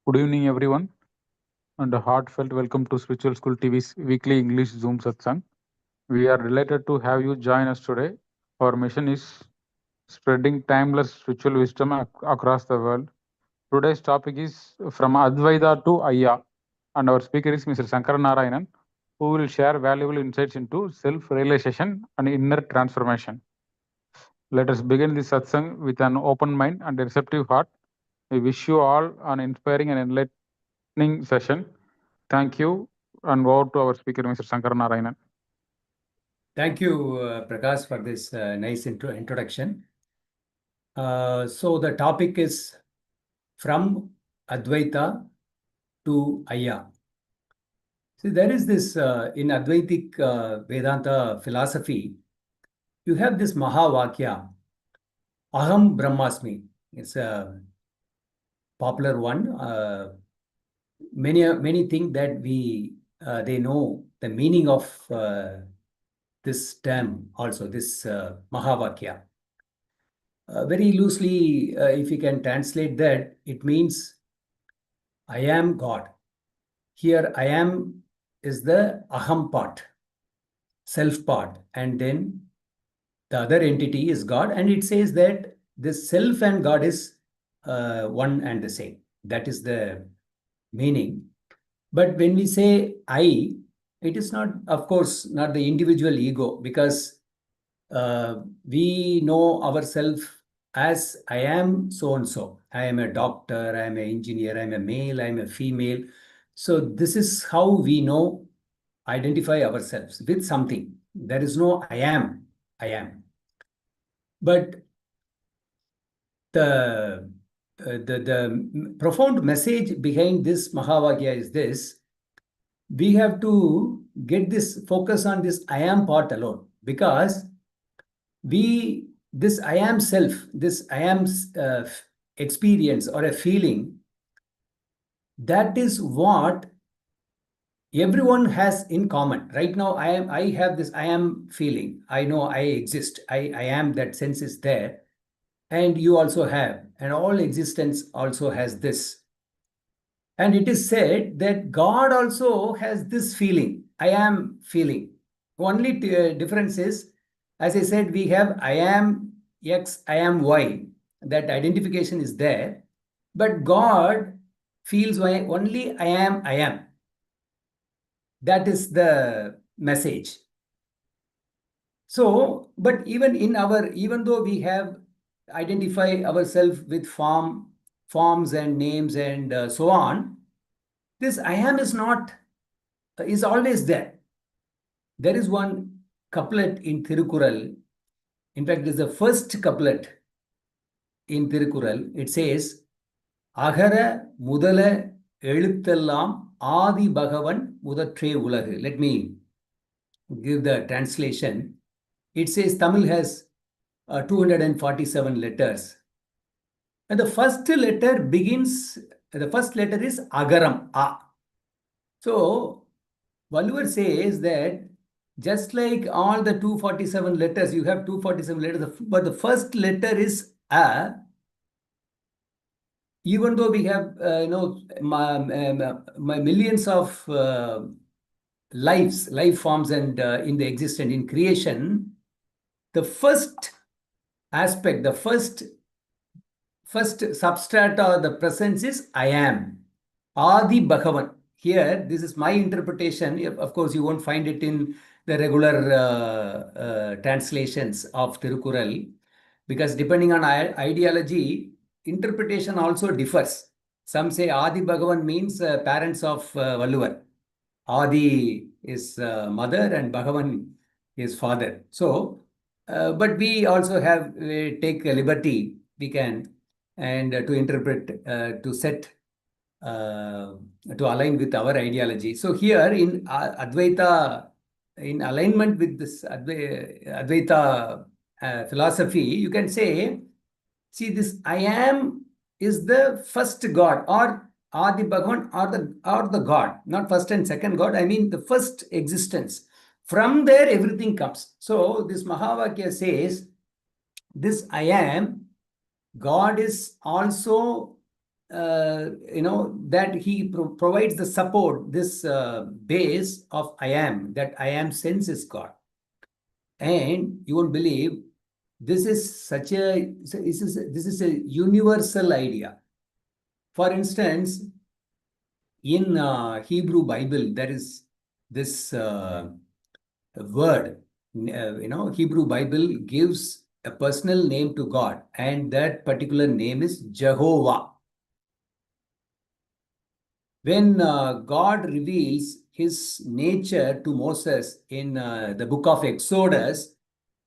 Good evening, everyone, and a heartfelt welcome to Spiritual School TV's weekly English Zoom satsang. We are delighted to have you join us today. Our mission is spreading timeless spiritual wisdom across the world. Today's topic is from Advaitha to Ayya, and our speaker is Mr. Sankaranarayanan, who will share valuable insights into self-realization and inner transformation. Let us begin this satsang with an open mind and a receptive heart. We wish you all an inspiring and enlightening session. Thank you, and over to our speaker, Mr. Sankaranarayanan. Thank you, Prakash, for this nice introduction. So the topic is from Advaitha to Ayya. See, there is this in Advaitic Vedanta philosophy, you have this Mahavakya, Aham Brahmasmi. It's a popular one. Many think that they know the meaning of this term also, this Mahavakya. Very loosely, if you can translate that, it means I am God. Here, I am is the aham part, self part, and then the other entity is God. And it says that this self and God is one and the same. That is the meaning. But when we say I, it is not, of course, not the individual ego, because we know ourselves as I am so and so. I am a doctor, I am an engineer, I am a male, I am a female. So this is how we know, identify ourselves with something. There is no I am. But the profound message behind this Mahavakya is this: we have to get this focus on this I am part alone, because this I am self, this I am experience or a feeling, that is what everyone has in common. Right now, I have this I am feeling. I know I exist. I am, that sense is there. And you also have. And all existence also has this. And it is said that God also has this feeling. I am feeling. Only difference is, as I said, we have I am X, I am Y. That identification is there. But God feels only I am. That is the message. So, but even though we have identify ourselves with forms and names and so on, this I am is always there. There is one couplet in Thirukural. In fact, it is the first couplet in Thirukural. It says, Agara Mudala Eluthellam Adi Bhagavan Mudatre Ulagu. Let me give the translation. It says Tamil has 247 letters. And the first letter is Agaram, A. So, Valluvar says that just like all the 247 letters, you have 247 letters, but the first letter is A. Even though we have, millions of life forms and in the existence, in creation, the first aspect, the first substrate or the presence is I am. Adi Bhagavan. Here, this is my interpretation. Of course, you won't find it in the regular translations of Tirukural, because depending on ideology, interpretation also differs. Some say Adi Bhagavan means parents of Valluvar. Adi is mother and Bhagavan is father. So, but we also take a liberty, we can, and to interpret, to set, to align with our ideology. So here in Advaita, in alignment with this Advaita philosophy, you can say, see, this I am is the first God, or Adi Bhagavan, or the God, not first and second God. I mean the first existence. From there, everything comes. So this Mahavakya says, this I am, God is also that he provides the support, this base of I am, that I am sense is God. And you won't believe, this is a universal idea. For instance, in Hebrew Bible, there is this word. Hebrew Bible gives a personal name to God, and that particular name is Jehovah. When God reveals his nature to Moses in the book of Exodus,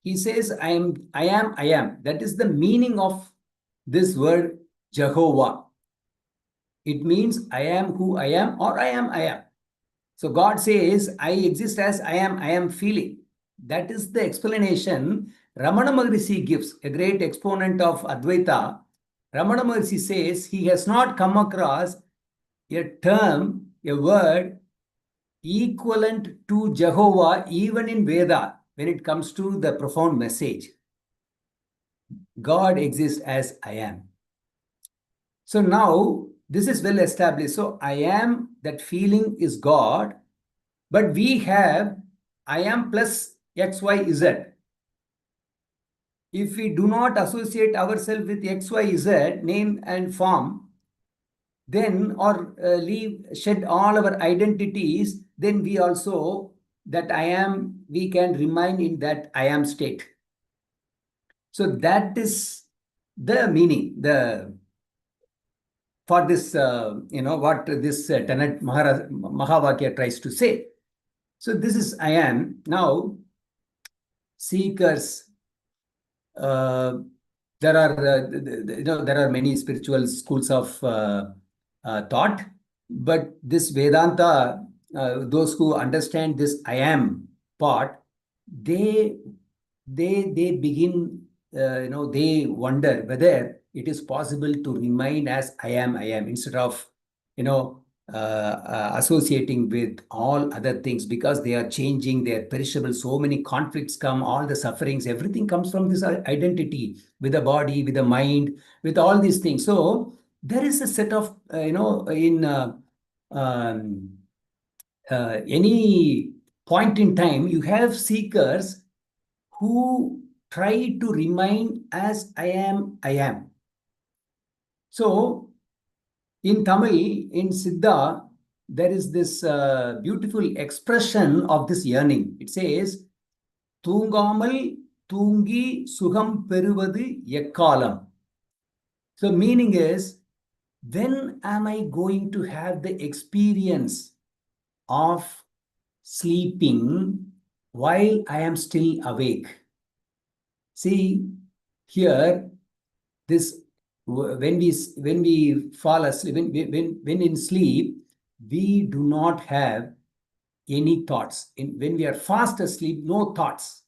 he says, I am, I am. That is the meaning of this word Jehovah. It means I am who I am, or I am, I am. So God says, I exist as I am feeling. That is the explanation Ramana Maharishi gives, a great exponent of Advaitha. Ramana Maharishi says he has not come across a term, a word equivalent to Jehovah even in Veda when it comes to the profound message. God exists as I am. So now this is well established. So I am, that feeling is God, but we have I am plus X, Y, Z. If we do not associate ourselves with X, Y, Z, name and form, then or shed all our identities, then we also, that I am, we can remain in that I am state. So that is the meaning, for this, what this tenet Mahavakya tries to say. So this is I am. Now, seekers, uh, there are, there are many spiritual schools of thought, but this Vedanta, those who understand this I am part, they begin, they wonder whether it is possible to remain as I am, instead of, associating with all other things, because they are changing, they are perishable. So many conflicts come, all the sufferings, everything comes from this identity with the body, with the mind, with all these things. So there is a set of, in um, any point in time, you have seekers who try to remain as I am, I am. So in Tamil, in Siddha, there is this beautiful expression of this yearning. It says, Tungamal Tungi Suham Peruvadu Yekkalam. So meaning is, when am I going to have the experience of sleeping while I am still awake? See, here, this, when we fall asleep, when in sleep, we do not have any thoughts. When we are fast asleep, no thoughts.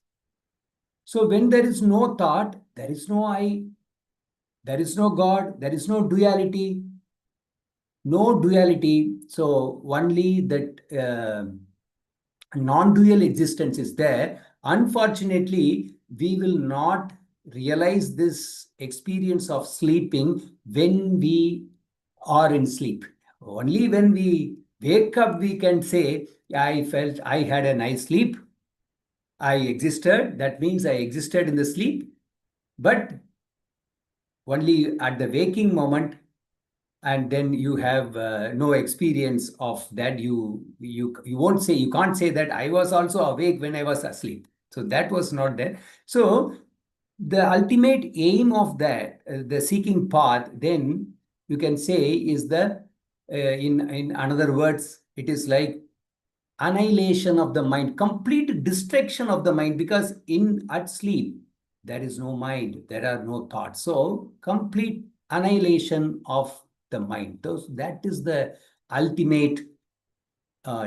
So when there is no thought, there is no I, there is no God, there is no duality. No duality. So only that non-dual existence is there. Unfortunately, we will not realize this experience of sleeping when we are in sleep. Only when we wake up, we can say, I felt I had a nice sleep. I existed. That means I existed in the sleep. But only at the waking moment, and then you have no experience of that. You won't say, you can't say that I was also awake when I was asleep. So that was not there. So the ultimate aim of that, the seeking path, then you can say is the, in another words, it is like annihilation of the mind, complete distraction of the mind, because at sleep, there is no mind, there are no thoughts. So complete annihilation of the mind. That is the ultimate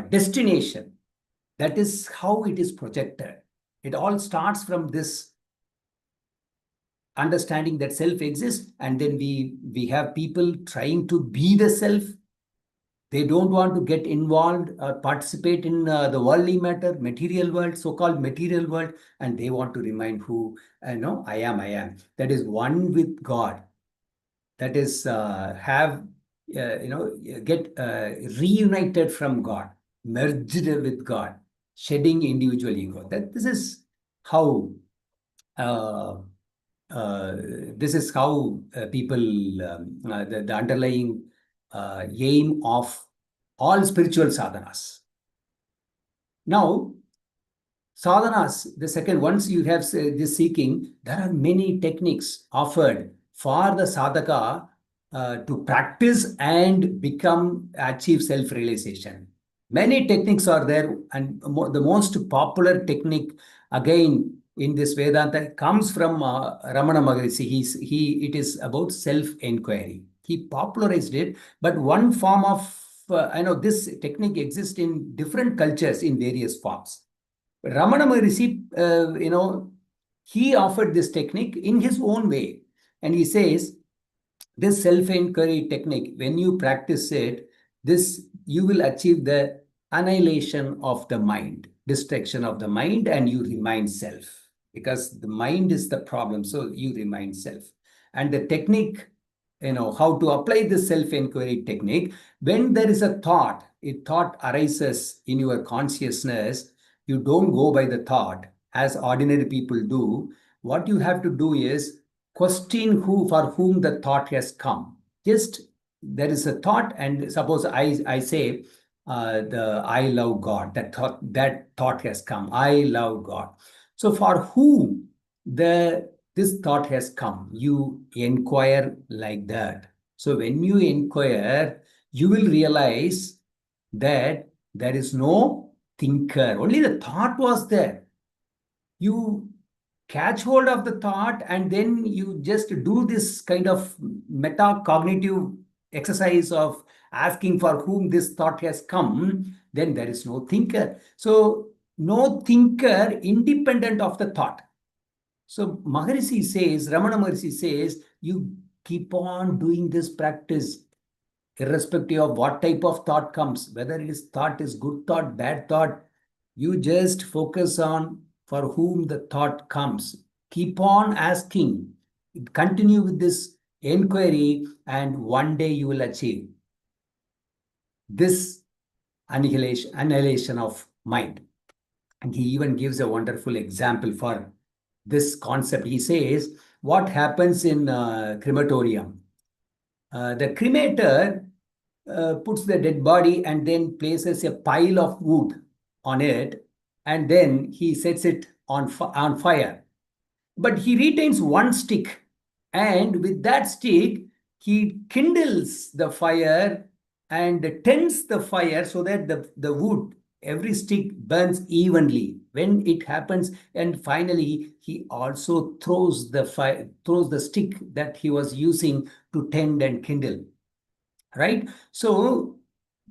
destination. That is how it is projected. It all starts from this understanding that self exists, and then we have people trying to be the self. They don't want to get involved or participate in the worldly matter, material world, so-called material world, and they want to remind who, I am. That is one with God. That is have get reunited from God, merged with God, shedding individual ego. This is how uh, people, the underlying aim of all spiritual sadhanas. Now, sadhanas, the second, once you have this seeking, there are many techniques offered for the sadhaka to practice and achieve self-realization. Many techniques are there, and the most popular technique, again, in this Vedanta comes from Ramana Maharishi. It is about self-inquiry. He popularized it, but one form of, I know this technique exists in different cultures in various forms. Ramana Maharishi, he offered this technique in his own way. And he says, this self-inquiry technique, when you practice it, you will achieve the annihilation of the mind, destruction of the mind, and you remain self. Because the mind is the problem, so you remain self. And the technique, how to apply this self-inquiry technique, when there is a thought arises in your consciousness, you don't go by the thought as ordinary people do. What you have to do is question for whom the thought has come. Just there is a thought, and suppose I say I love God. That thought has come. I love God. So for whom this thought has come, you inquire like that. So when you inquire, you will realize that there is no thinker. Only the thought was there. You catch hold of the thought, and then you just do this kind of metacognitive exercise of asking for whom this thought has come. Then there is no thinker. So no thinker independent of the thought. So Ramana Maharishi says, you keep on doing this practice irrespective of what type of thought comes, whether thought is good thought, bad thought. You just focus on for whom the thought comes. Keep on asking. Continue with this inquiry, and one day you will achieve this annihilation of mind. And he even gives a wonderful example for this concept. He says, what happens in crematorium? The cremator puts the dead body and then places a pile of wood on it, and then he sets it on fire. But he retains one stick, and with that stick, he kindles the fire and tends the fire so that the wood, every stick burns evenly. When it happens, and finally, he also throws the stick that he was using to tend and kindle. Right? So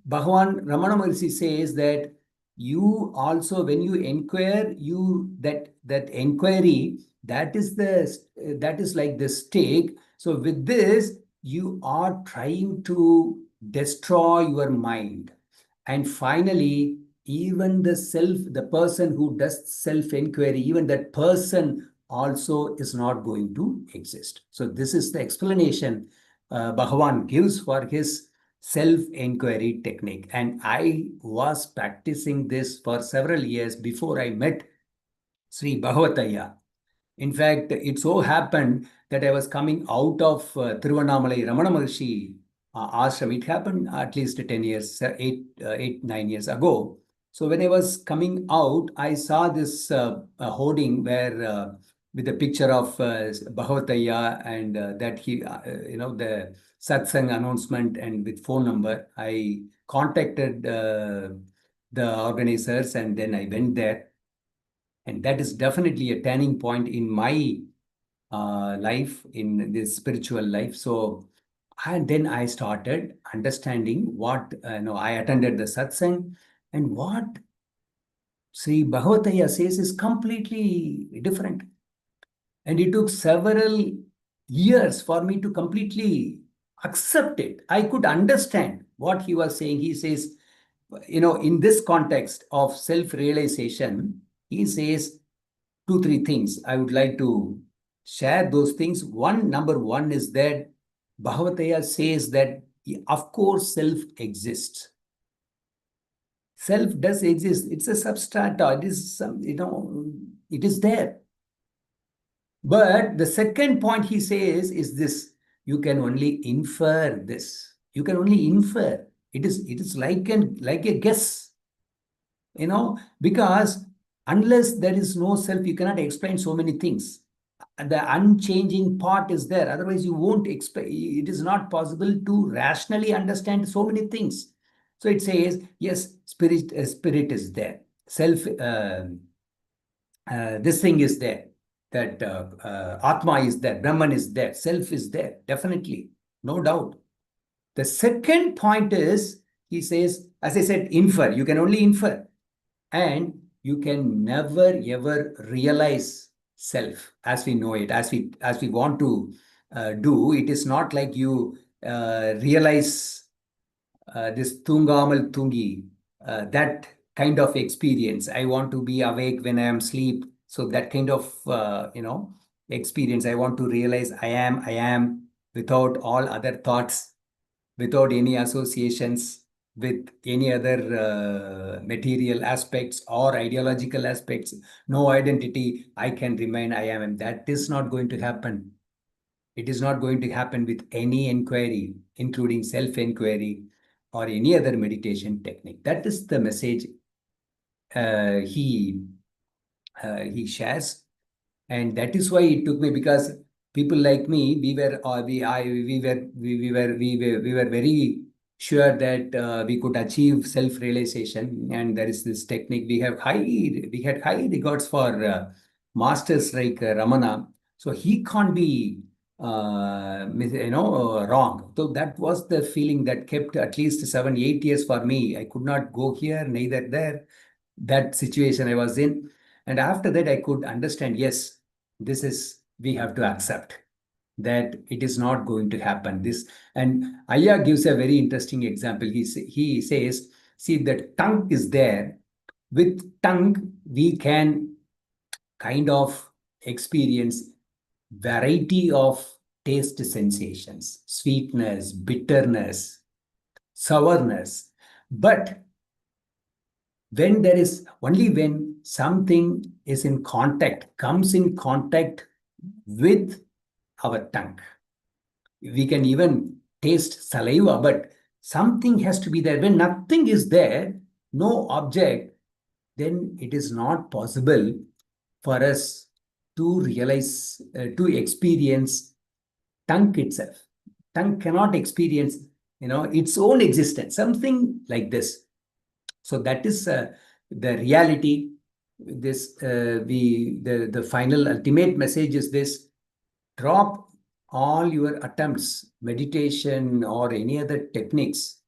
Bhagavan Ramana Maharishi says that you also, when you inquire, that inquiry, that is like the stake. So with this, you are trying to destroy your mind. And finally, even the person who does self-inquiry, even that person also is not going to exist. So this is the explanation Bhagavan gives for his self-inquiry technique. And I was practicing this for several years before I met Sri Bhagavataya. In fact, it so happened that I was coming out of Tiruvannamalai Ramana Maharshi ashram. It happened at least 10 years, 9 years ago. So when I was coming out, I saw this hoarding where with a picture of Bhagavataya, and that the satsang announcement, and with phone number. I contacted the organizers, and then I went there. And that is definitely a turning point in my life, in this spiritual life. So, and then I started understanding what, I attended the satsang, and what Sri Bhagavataya says is completely different. And it took several years for me to completely accept it. I could understand what he was saying. He says, in this context of self-realization, he says 2, 3 things. I would like to share those things. Number one is that Bhagavataya says that Of course, self exists. Self does exist. It's a substrata. It is some, it is there. But the second point he says is this: you can only infer this. You can only infer. It is like a guess, because unless there is no self, you cannot explain so many things. The unchanging part is there. Otherwise, you won't explain. It is not possible to rationally understand so many things. So it says, yes, spirit is there. Self, this thing is there. That Atma is there. Brahman is there. Self is there. Definitely, no doubt. The second point is, he says, as I said, infer. You can only infer, and you can never ever realize self as we know it, as we want to do. It is not like you realize this tungamal tungi, that kind of experience. I want to be awake when I am asleep. So that kind of experience. I want to realize I am without all other thoughts, without any associations with any other material aspects or ideological aspects. No identity. I can remain I am. And that is not going to happen. It is not going to happen with any inquiry, including self-inquiry or any other meditation technique. That is the message he shares. And that is why it took me, because people like me, we were very sure that we could achieve self-realization. And there is this technique. We had high regards for masters like Ramana. So he can't be wrong. So that was the feeling that kept at least 7 8 years for me. I could not go here, neither there. That situation I was in. And after that, I could understand, yes, we have to accept that it is not going to happen. And Ayya gives a very interesting example. He says, see, the tongue is there. With tongue, we can kind of experience variety of taste sensations, sweetness, bitterness, sourness. But when something is in contact, comes in contact with our tongue, we can even taste saliva, but something has to be there. When nothing is there, no object, then it is not possible for us to realize, to experience tongue itself. Tongue cannot experience, its own existence, something like this. So that is the reality. The final ultimate message is this: drop all your attempts, meditation or any other techniques,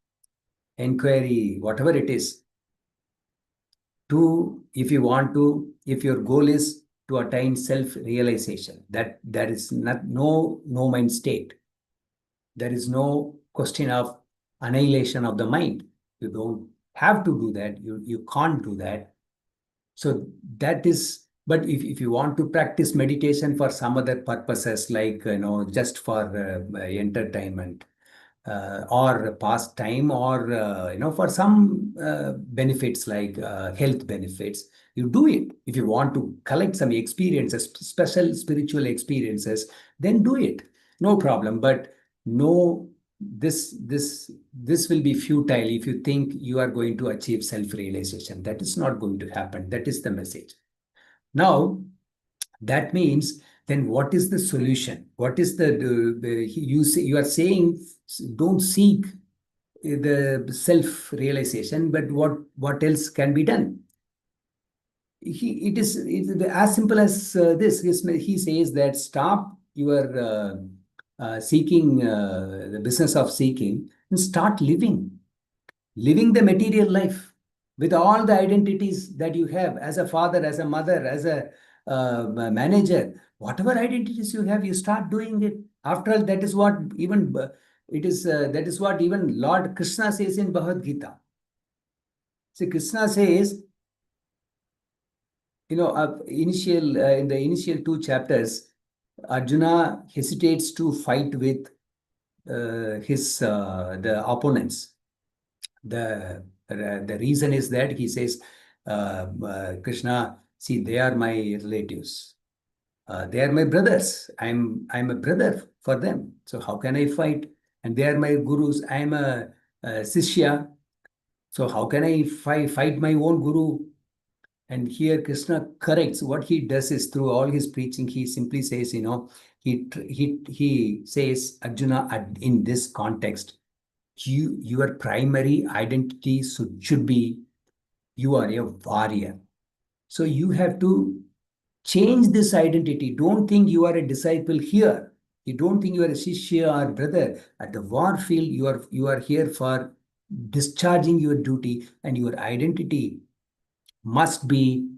inquiry, whatever it is, if your goal is to attain self-realization, that there is no mind state. There is no question of annihilation of the mind. You don't have to do that. You can't do that. So that is, but if you want to practice meditation for some other purposes, like, just for entertainment, or pastime, or for some benefits, like health benefits, you do it. If you want to collect some experiences, special spiritual experiences, then do it, no problem. But no, this will be futile if you think you are going to achieve self-realization. That is not going to happen. That is the message. Now, that means, then what is the solution? What is you are saying, don't seek the self-realization, but what else can be done? It's as simple as this. He says that stop your seeking, the business of seeking, and start living the material life with all the identities that you have as a father, as a mother, as a manager. Whatever identities you have, you start doing it. After all, that is what even that is what even Lord Krishna says in Bhagavad Gita. See, Krishna says, in the initial two chapters, Arjuna hesitates to fight with the opponents. The reason is that he says, Krishna, see, they are my relatives. They are my brothers. I'm a brother for them. So how can I fight? And they are my gurus. I'm a Sishya. So how can I fight my own guru? And here Krishna corrects. What he does is through all his preaching, he simply says, he says, Arjuna, in this context, your primary identity should be you are a warrior. So you have to change this identity. Don't think you are a disciple here. You don't think you are a shishya or brother. At the war field, you are here for discharging your duty, and your identity must be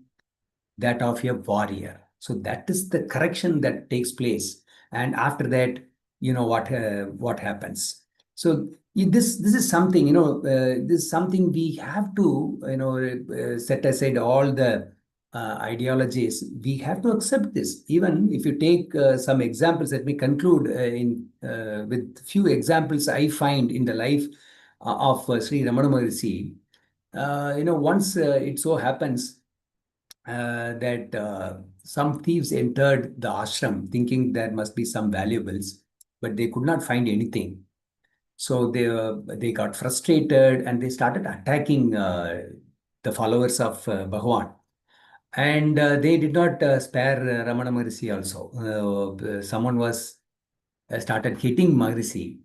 that of a warrior. So that is the correction that takes place. And after that, what happens. So this is something, this is something we have to, set aside all the ideologies. We have to accept this. Even if you take some examples, let me conclude with few examples I find in the life of Sri Ramana Maharshi. Once it so happens that some thieves entered the ashram thinking there must be some valuables, but they could not find anything. So they got frustrated and they started attacking the followers of Bhagwan. And they did not spare Ramana Maharshi also. Someone was started hitting Maharshi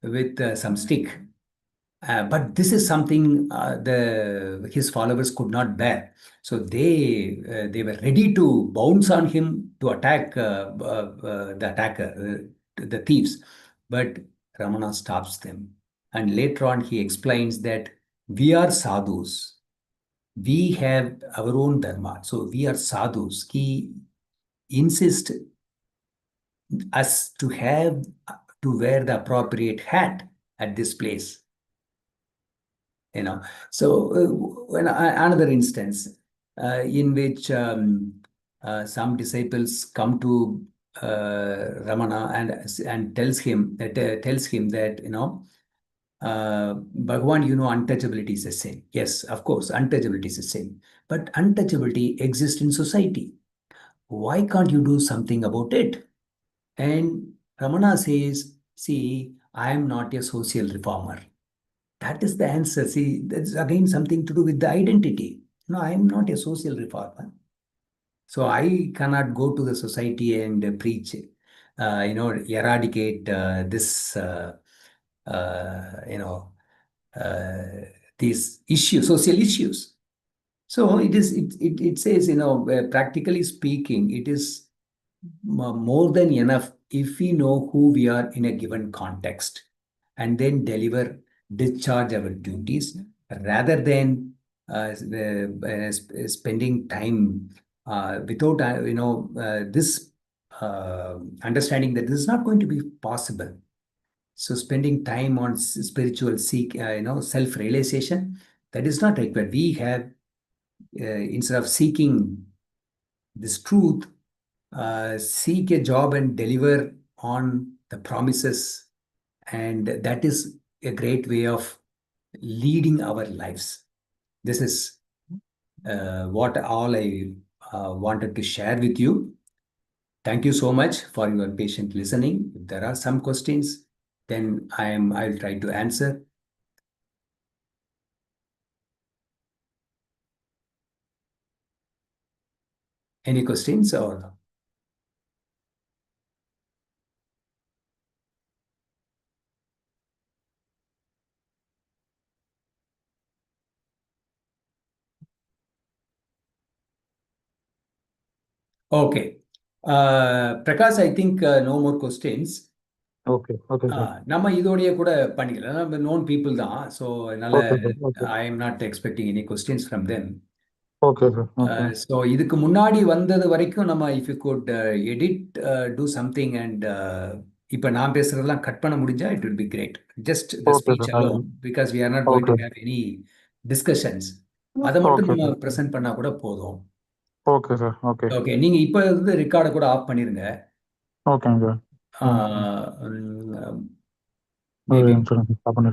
with some stick. But this is something his followers could not bear. So they were ready to bounce on him to attack the attacker, the thieves. But Ramana stops them. And later on, he explains that we are sadhus. We have our own dharma. So we are sadhus. He insists us to wear the appropriate hat at this place. So when another instance in which some disciples come to Ramana and tells him that Bhagwan, untouchability is a sin. Yes, of course, untouchability is a sin, but untouchability exists in society. Why can't you do something about it? And Ramana says, see, I am not a social reformer. That is the answer. See, that's again something to do with the identity. No, I am not a social reformer. So I cannot go to the society and preach, eradicate this, these issues, social issues. So it says, practically speaking, it is more than enough if we know who we are in a given context and then discharge our duties rather than spending time without this understanding that this is not going to be possible. So spending time on spiritual self-realization, that is not required. We have instead of seeking this truth, seek a job and deliver on the promises. And that is a great way of leading our lives. This is what all I wanted to share with you. Thank you so much for your patient listening. If there are some questions, then I'll try to answer. Any questions or? Okay. Prakash, I think no more questions. Okay, okay, sir. நம்ம இதோடய கூட பண்ணிக்கலாம். நம்ம known people தான். So அதனால Okay, sir. Okay. I am not expecting any questions from them. Okay, sir. Okay. So இதுக்கு முன்னாடி வந்தது வரைக்கும் நம்ம if you could edit, do something and இப்ப நான் பேசுறதெல்லாம் கட் பண்ண முடிஞ்சா it would be great. Just the Okay, speech sir. alone because we are not going to Okay. have any discussions. அதை மட்டும் Okay, நம்ம sir. present பண்ணா கூட போதும். Okay, sir. Okay. ஓகே, நீங்க இப்ப ரெக்கார்டை கூட ஆஃப் பண்ணிருங்க. Okay, sir. ஆஹ் maybe. ఇన్సూరెన్స్